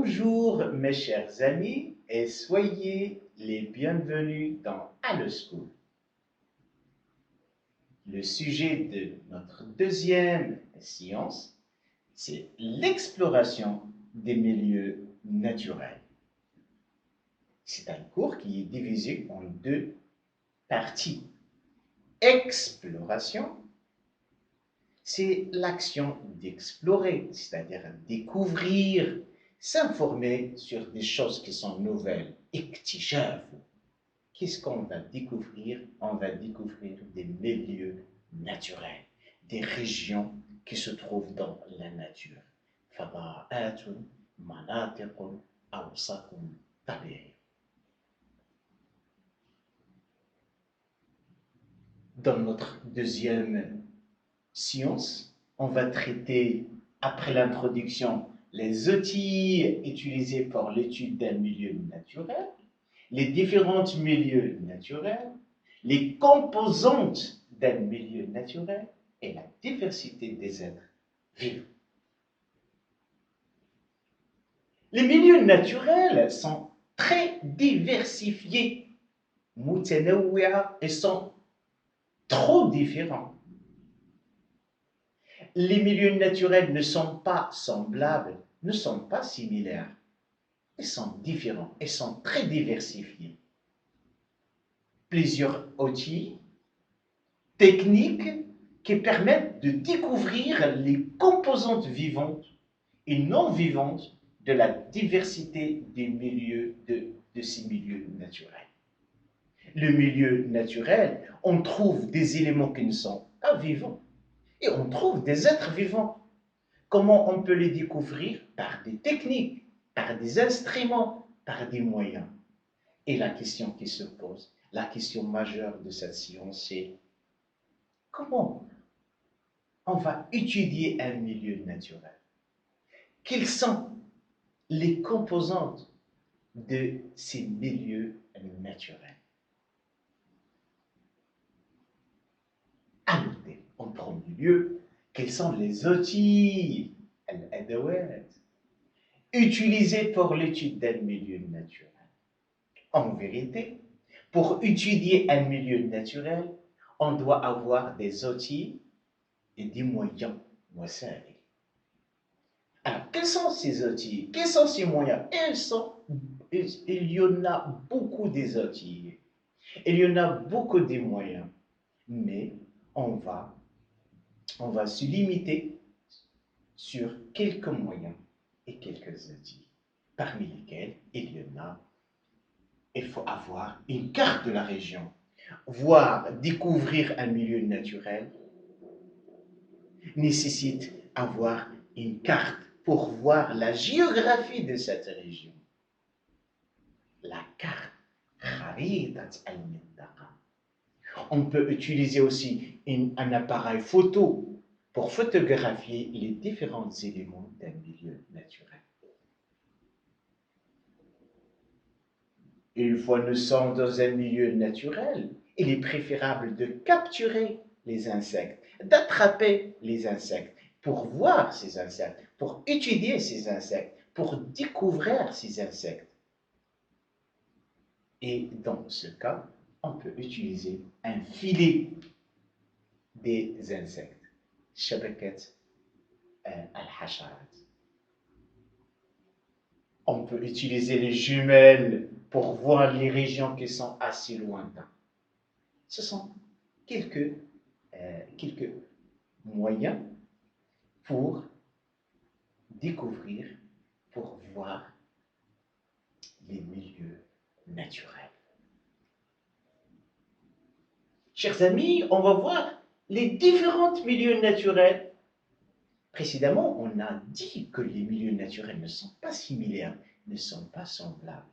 Bonjour mes chers amis et soyez les bienvenus dans Allo School. Le sujet de notre deuxième séance, c'est l'exploration des milieux naturels. C'est un cours qui est divisé en deux parties. Exploration, c'est l'action d'explorer, c'est-à-dire découvrir, s'informer sur des choses qui sont nouvelles. اكتشاف. Qu'est-ce qu'on va découvrir? On va découvrir des milieux naturels, des régions qui se trouvent dans la nature. فضاءات مناطق أوسط طبيعية. Dans notre deuxième science, on va traiter, après l'introduction, les outils utilisés pour l'étude d'un milieu naturel, les différents milieux naturels, les composantes d'un milieu naturel et la diversité des êtres vivants. Les milieux naturels sont très diversifiés, متنوعة, et sont trop différents. Les milieux naturels ne sont pas semblables, ne sont pas similaires. Ils sont différents, ils sont très diversifiés. Plusieurs outils, techniques qui permettent de découvrir les composantes vivantes et non vivantes de la diversité des milieux de ces milieux naturels. Le milieu naturel, on trouve des éléments qui ne sont pas vivants et on trouve des êtres vivants. Comment on peut les découvrir? Par des techniques, par des instruments, par des moyens. Et la question qui se pose, la question majeure de cette science, c'est comment on va étudier un milieu naturel? Quelles sont les composantes de ces milieux naturels? À noter, en premier lieu, quels sont les outils, الأدوات, utilisés pour l'étude d'un milieu naturel. En vérité, pour étudier un milieu naturel, on doit avoir des outils et des moyens. Alors, quels sont ces outils? Quels sont ces moyens? Il y en a beaucoup des outils. Il y en a beaucoup des moyens. Mais on va se limiter sur quelques moyens et quelques outils, parmi lesquels il faut avoir une carte de la région, découvrir un milieu naturel nécessite avoir une carte pour voir la géographie de cette région. La carte, خريطة المنطقة. On peut utiliser aussi un appareil photo pour photographier les différents éléments d'un milieu naturel. Une fois nous sommes dans un milieu naturel, il est préférable de capturer les insectes, d'attraper les insectes, pour voir ces insectes, pour étudier ces insectes, pour découvrir ces insectes. Et dans ce cas, on peut utiliser un filet des insectes. شبكة الحشرات. On peut utiliser les jumelles pour voir les régions qui sont assez lointaines. Ce sont quelques moyens pour découvrir, pour voir les milieux naturels. Chers amis, on va voir les différents milieux naturels. Précédemment, on a dit que les milieux naturels ne sont pas similaires, ne sont pas semblables.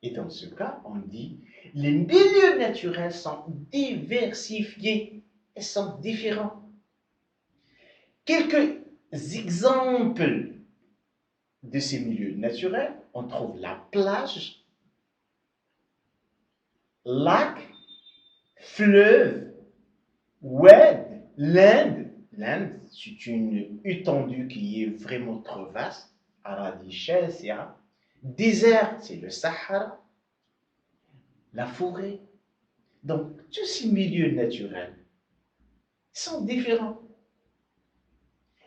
Et dans ce cas, on dit les milieux naturels sont diversifiés et sont différents. Quelques exemples de ces milieux naturels, on trouve la plage, lac, fleuve, oued, l'Inde. L'Inde, c'est une étendue qui est vraiment trop vaste, أراضي شاسعة. Désert, c'est le Sahara, la forêt. Donc, tous ces milieux naturels sont différents.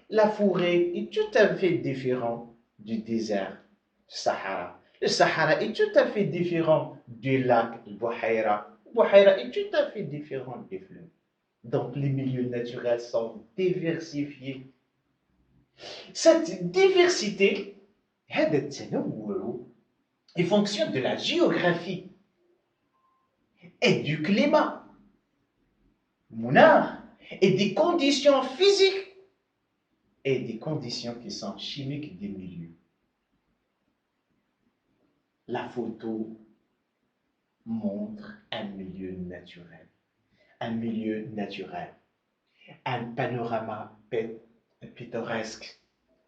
La forêt est tout à fait différente du désert du Sahara. Le Sahara est tout à fait différent du lac Bouhaïra. Bouhaïra est tout à fait différent des fleuves. Donc, les milieux naturels sont diversifiés. Cette diversité, il fonctionne de la géographie et du climat, et des conditions physiques et des conditions qui sont chimiques des milieux. La photo montre un milieu naturel, un panorama pittoresque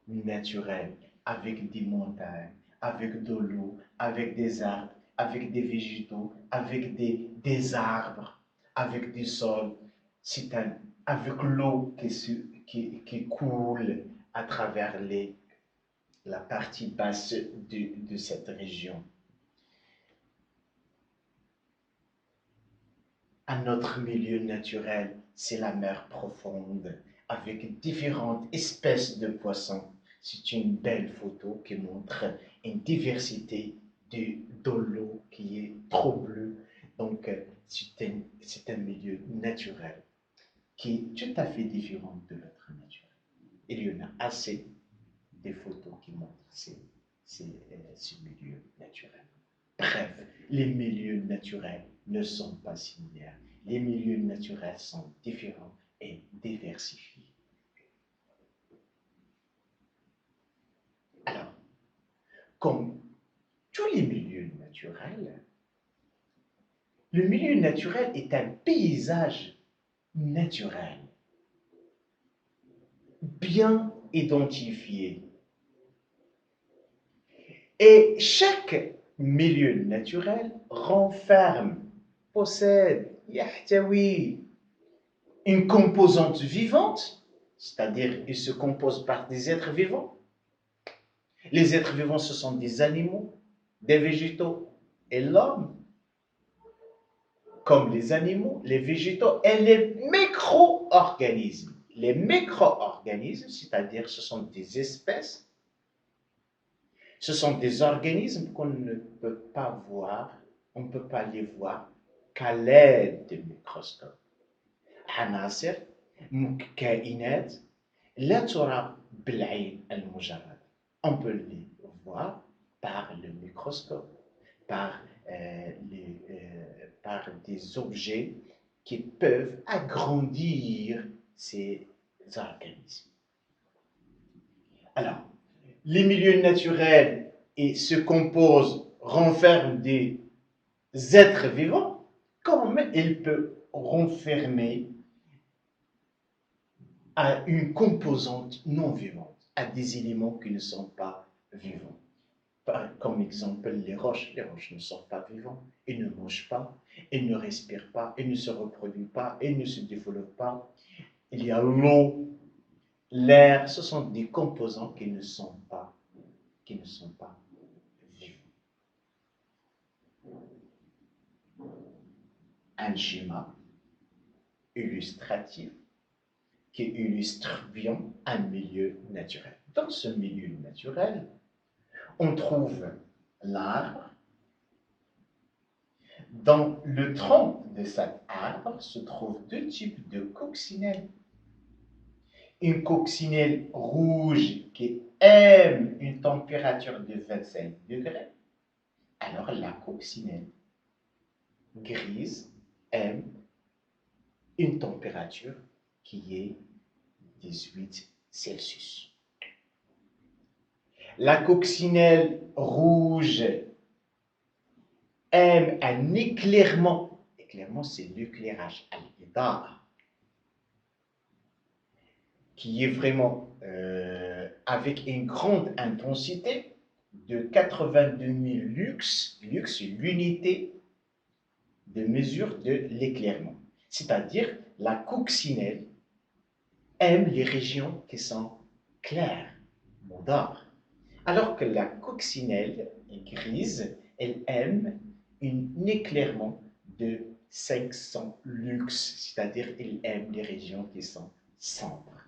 naturel, avec des montagnes, avec de l'eau, avec des arbres, avec des végétaux, avec des arbres, avec des sols, avec l'eau qui coule à travers la partie basse de cette région. Un autre milieu naturel, c'est la mer profonde, avec différentes espèces de poissons. C'est une belle photo qui montre une diversité de l'eau qui est trop bleue. Donc, c'est un milieu naturel qui est tout à fait différent de l'autre naturel. Il y en a assez de photos qui montrent ces milieux naturels. Bref, les milieux naturels ne sont pas similaires. Les milieux naturels sont différents et diversifiés. Alors, comme tous les milieux naturels, le milieu naturel est un paysage naturel, bien identifié. Et chaque milieu naturel renferme, possède, yahtawi, une composante vivante, c'est-à-dire il se compose par des êtres vivants. Les êtres vivants, ce sont des animaux, des végétaux et l'homme. Comme les animaux, les végétaux et les micro-organismes. Les micro-organismes, c'est-à-dire ce sont des espèces, ce sont des organismes qu'on ne peut pas voir, on ne peut pas les voir qu'à l'aide du microscope. عناصر كائنات لا ترى بالعين المجردة. On peut les voir par le microscope, par des objets qui peuvent agrandir ces organismes. Alors, les milieux naturels se composent, renferment des êtres vivants, comme ils peuvent renfermer à une composante non vivante, à des éléments qui ne sont pas vivants. Comme exemple, les roches. Les roches ne sont pas vivantes, elles ne mangent pas, elles ne respirent pas, elles ne se reproduisent pas, elles ne se développent pas. Il y a l'eau, l'air, ce sont des composants qui ne sont pas vivants. Un schéma illustratif qui illustre bien un milieu naturel. Dans ce milieu naturel, on trouve l'arbre. Dans le tronc de cet arbre se trouvent deux types de coccinelles. Une coccinelle rouge qui aime une température de 25 degrés, alors la coccinelle grise aime une température qui est 18 Celsius. La coccinelle rouge aime un éclairement. Éclairement, c'est l'éclairage al-idar, qui est vraiment avec une grande intensité de 82 000 lux. Lux, c'est l'unité de mesure de l'éclairement. C'est-à-dire, la coccinelle aime les régions qui sont claires, modar. Alors que la coccinelle est grise, elle aime un éclairement de 500 lux, c'est-à-dire elle aime les régions qui sont sombres.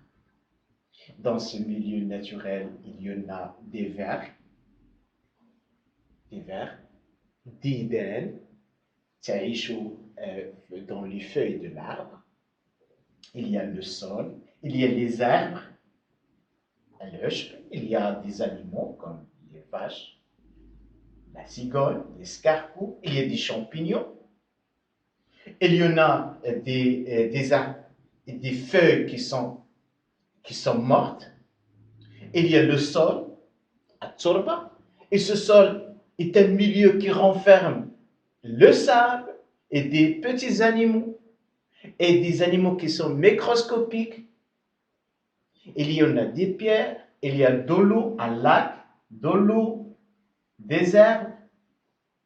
Dans ce milieu naturel, il y en a des vers, d'Éden, تعيش dans les feuilles de l'arbre. Il y a le sol, il y a les arbres, il y a des animaux comme les vaches, la cigogne, l'escargot, il y a des champignons, il y en a des feuilles qui sont mortes, il y a le sol, à Tsorba, et ce sol est un milieu qui renferme le sable et des petits animaux, et des animaux qui sont microscopiques. Il y en a des pierres, il y a de l'eau, un lac, de l'eau, des herbes,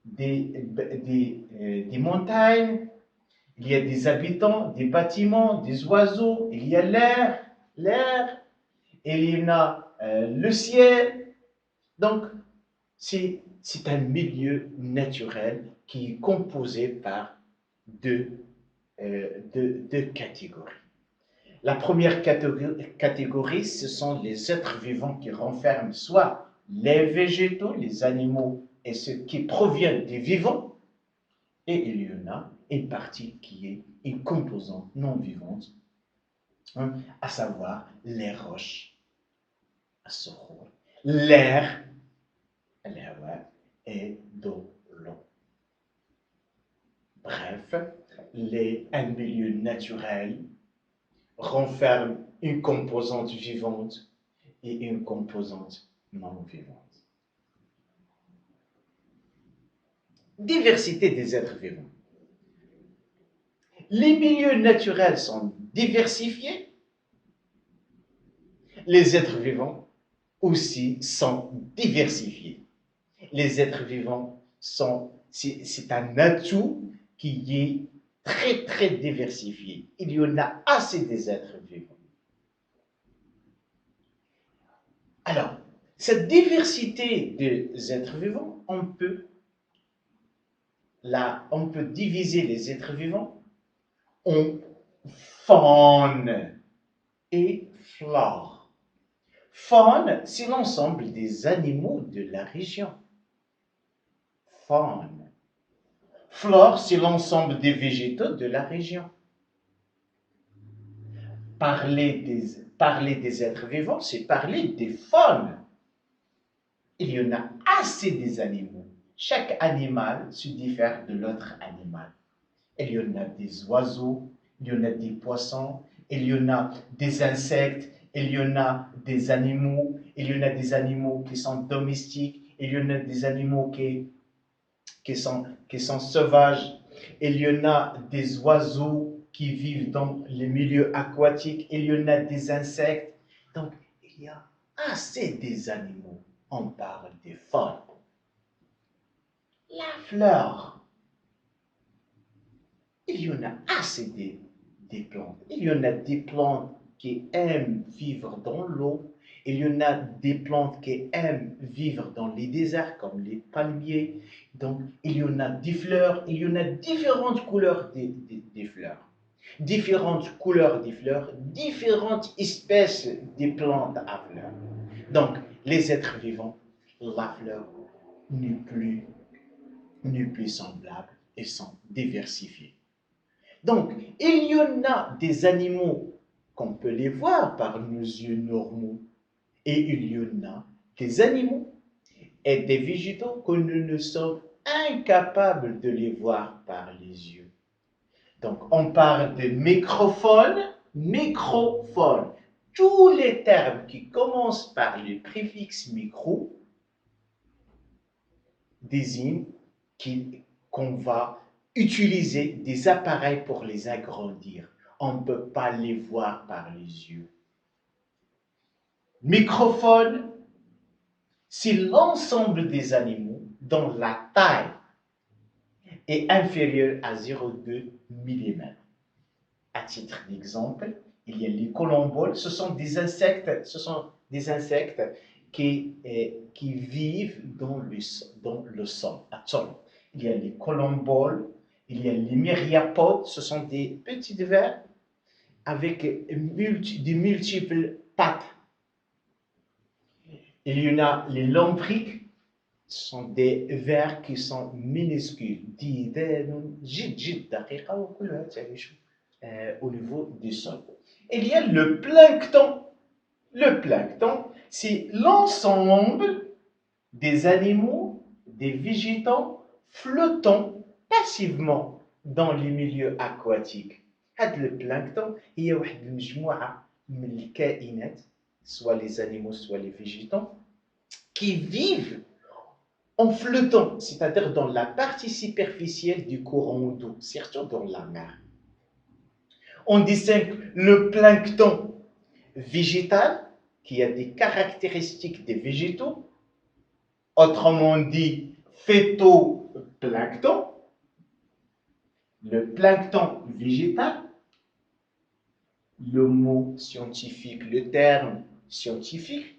des montagnes, il y a des habitants, des bâtiments, des oiseaux, il y a l'air, il y en a le ciel. Donc, c'est un milieu naturel qui est composé par deux catégories. La première catégorie, ce sont les êtres vivants qui renferment soit les végétaux, les animaux et ce qui provient des vivants, et il y en a une partie qui est une composante non vivante, hein, à savoir les roches, l'air, et de l'eau. Bref, un milieu naturel renferme une composante vivante et une composante non vivante. Diversité des êtres vivants. Les milieux naturels sont diversifiés, les êtres vivants aussi sont diversifiés. Les êtres vivants c'est un atout qui est très très diversifié. Il y en a assez des êtres vivants. Alors, cette diversité des êtres vivants, on peut diviser les êtres vivants en faune et flore. Faune, c'est l'ensemble des animaux de la région. Faune. Flore, c'est l'ensemble des végétaux de la région. Parler des êtres vivants, c'est parler des faunes. Il y en a assez des animaux. Chaque animal se diffère de l'autre animal. Il y en a des oiseaux, il y en a des poissons, il y en a des insectes, il y en a des animaux, il y en a des animaux qui sont domestiques, il y en a des animaux qui sont sauvages, il y en a des oiseaux qui vivent dans les milieux aquatiques, il y en a des insectes. Donc, il y a assez des animaux. On parle des faunes. La fleur, il y en a assez des plantes. Il y en a des plantes qui aiment vivre dans l'eau. Il y en a des plantes qui aiment vivre dans les déserts, comme les palmiers. Donc, il y en a des fleurs. Il y en a différentes couleurs des fleurs. Différentes couleurs des fleurs, différentes espèces de plantes à fleurs. Donc, les êtres vivants, la fleur n'est plus semblable et sont diversifiés. Donc, il y en a des animaux qu'on peut les voir par nos yeux normaux, et il y en a des animaux et des végétaux que nous ne sommes incapables de les voir par les yeux. Donc, on parle de microfaune. Tous les termes qui commencent par le préfixe micro désignent qu'on va utiliser des appareils pour les agrandir. On ne peut pas les voir par les yeux. Microfaune, c'est l'ensemble des animaux dont la taille est inférieure à 0,2 mm. À titre d'exemple, il y a les colomboles, ce sont des insectes qui vivent dans le sol. Il y a les colomboles, il y a les myriapodes, ce sont des petits vers avec de multiples pattes. Il y en a les lombriques, ce sont des vers qui sont minuscules, au niveau du sol. Il y a le plancton. Le plancton, c'est l'ensemble des animaux, des végétaux flottant passivement dans les milieux aquatiques. هذا البلانكتون هي واحد المجموعة من الكائنات soit les animaux soit les végétaux qui vivent en flottant, c'est-à-dire dans la partie superficielle du courant d'eau, surtout dans la mer. On distingue le plancton végétal qui a des caractéristiques des végétaux, autrement dit phytoplancton, le plancton végétal, le mot scientifique, le terme scientifique,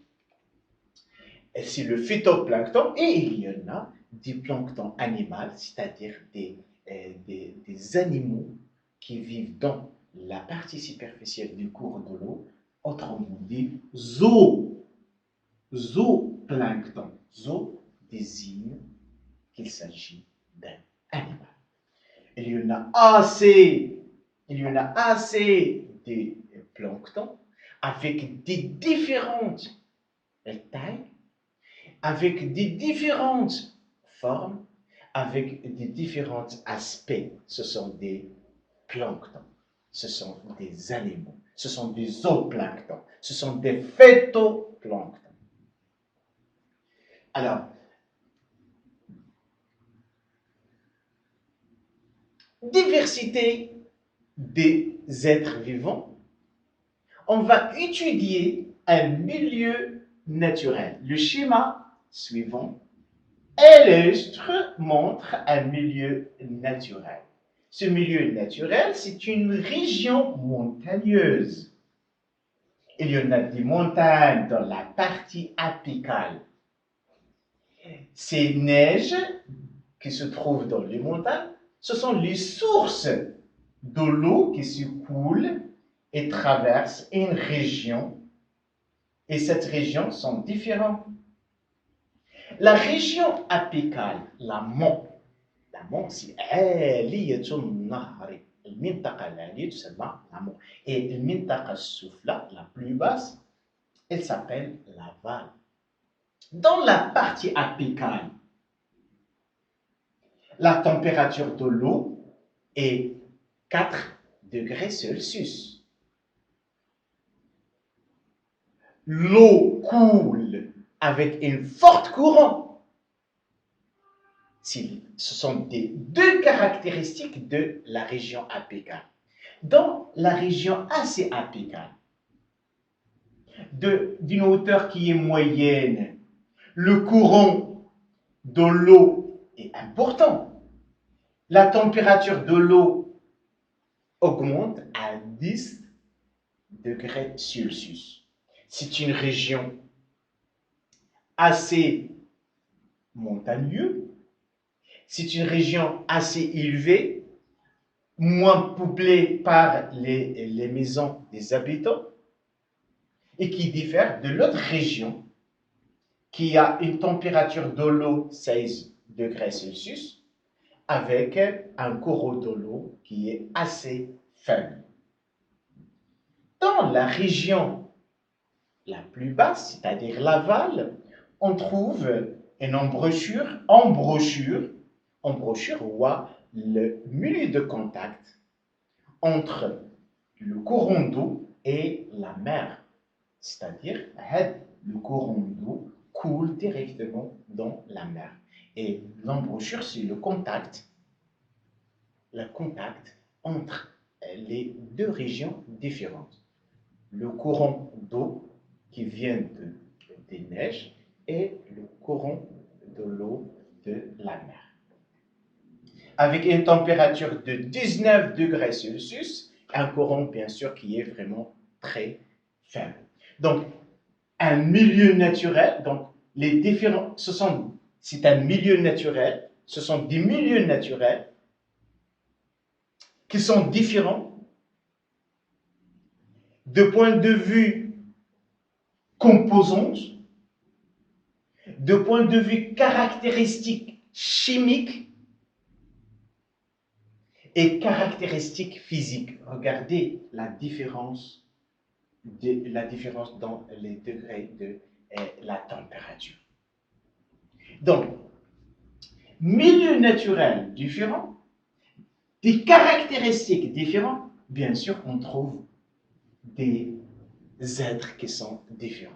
c'est le phytoplancton, et il y en a des planctons animaux, c'est-à-dire des animaux qui vivent dans la partie superficielle du cours de l'eau, autrement dit zooplancton. Zoo désigne qu'il s'agit d'un animal. Il y en a assez de plancton avec des différentes tailles, avec des différentes formes, avec des différents aspects. Ce sont des planctons, ce sont des animaux, ce sont des zooplanctons, ce sont des phytoplanctons. Alors, diversité des êtres vivants, on va étudier un milieu naturel. Le schéma suivant montre un milieu naturel. Ce milieu naturel, c'est une région montagneuse. Il y en a des montagnes dans la partie apicale. Ces neiges qui se trouvent dans les montagnes, ce sont les sources de l'eau qui se coule et traverse une région. Et cette région sont différentes. La région apicale, l'amont, c'est عالية النهر. المنطقة العالية تسمى l'amont. Et المنطقة السفلى, la plus basse, elle s'appelle l'aval. Dans la partie apicale, la température de l'eau est 4 degrés Celsius. L'eau coule avec une forte courant. Ce sont deux caractéristiques de la région apicale. Dans la région assez apicale, d'une hauteur qui est moyenne, le courant de l'eau est important. La température de l'eau augmente à 10 degrés Celsius. C'est une région assez montagneuse, c'est une région assez élevée, moins peuplée par les maisons des habitants, et qui diffère de l'autre région qui a une température de l'eau 16 degrés Celsius avec un courant de l'eau qui est assez faible. Dans la région la plus basse, c'est-à-dire l'aval, on trouve une embouchure ou le milieu de contact entre le courant d'eau et la mer. C'est-à-dire, le courant d'eau coule directement dans la mer. Et l'embouchure, c'est le contact entre les deux régions différentes. Le courant d'eau qui vient des neiges et le courant de l'eau de la mer. Avec une température de 19 degrés Celsius, un courant bien sûr qui est vraiment très faible. Donc, un milieu naturel, donc les différents, c'est un milieu naturel, ce sont des milieux naturels qui sont différents de point de vue composantes, de point de vue caractéristiques chimiques et caractéristiques physiques. Regardez la différence dans les degrés de la température. Donc, milieu naturel différent, des caractéristiques différentes, bien sûr, on trouve des êtres qui sont différents.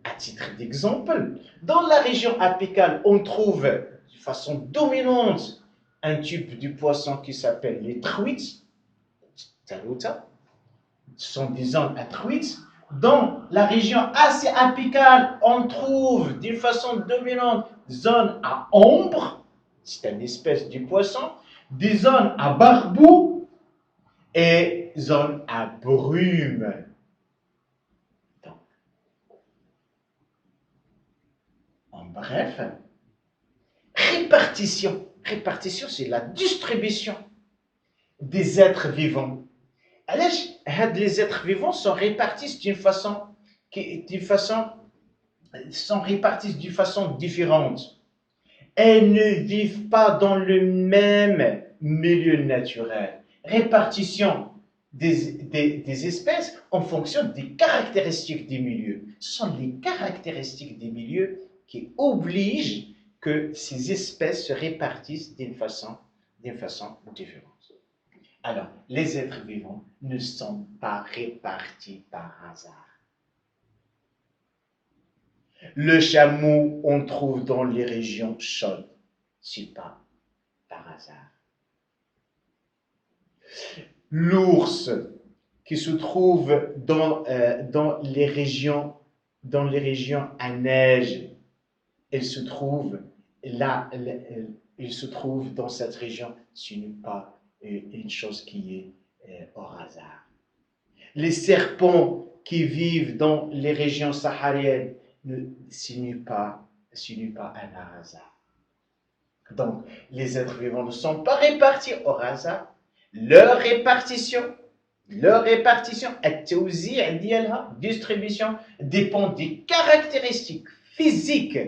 À titre d'exemple, dans la région apicale, on trouve de façon dominante un type du poisson qui s'appelle les truites, taluta. Ce sont des zones à truites. Dans la région assez apicale, on trouve d'une façon dominante zones à ombre, c'est une espèce du poisson, des zones à barbou et zones à brume. Donc, en bref, répartition. Répartition, c'est la distribution des êtres vivants. Alors, les êtres vivants sont répartis d'une façon différente. Elles ne vivent pas dans le même milieu naturel. Répartition des espèces en fonction des caractéristiques des milieux. Ce sont les caractéristiques des milieux qui obligent que ces espèces se répartissent d'une façon différente. Alors, les êtres vivants ne sont pas répartis par hasard. Le chameau, on trouve dans les régions chaudes. C'est pas par hasard. L'ours, qui se trouve dans les régions à neige, il se trouve dans cette région. Ce n'est pas une chose qui est au hasard. Les serpents qui vivent dans les régions sahariennes, ce n'est pas un hasard. Donc, les êtres vivants ne sont pas répartis au hasard. Leur répartition, distribution, dépend des caractéristiques physiques.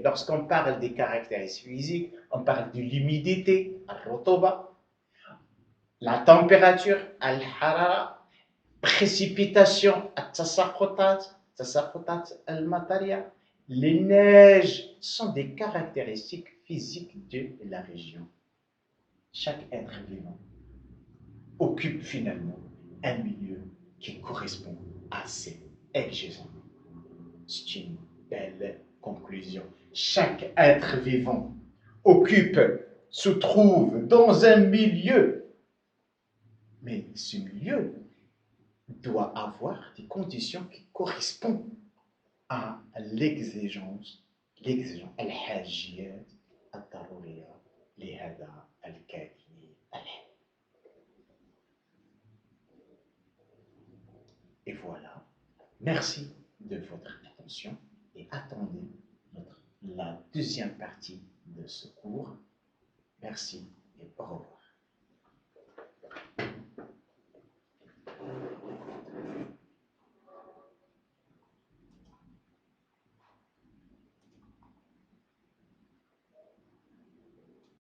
Lorsqu'on parle des caractéristiques physiques, on parle de l'humidité, la température, al-harara, précipitation, les neiges sont des caractéristiques physiques de la région. Chaque être vivant occupe finalement un milieu qui correspond à ces exigences. C'est une belle conclusion. Chaque être vivant se trouve dans un milieu, mais ce milieu doit avoir des conditions qui correspondent à l'exigence, al-hajiyat, al-daruriya, lihada, al-kaini, Et voilà. Merci de votre attention et attendez la deuxième partie de ce cours. Merci et au revoir.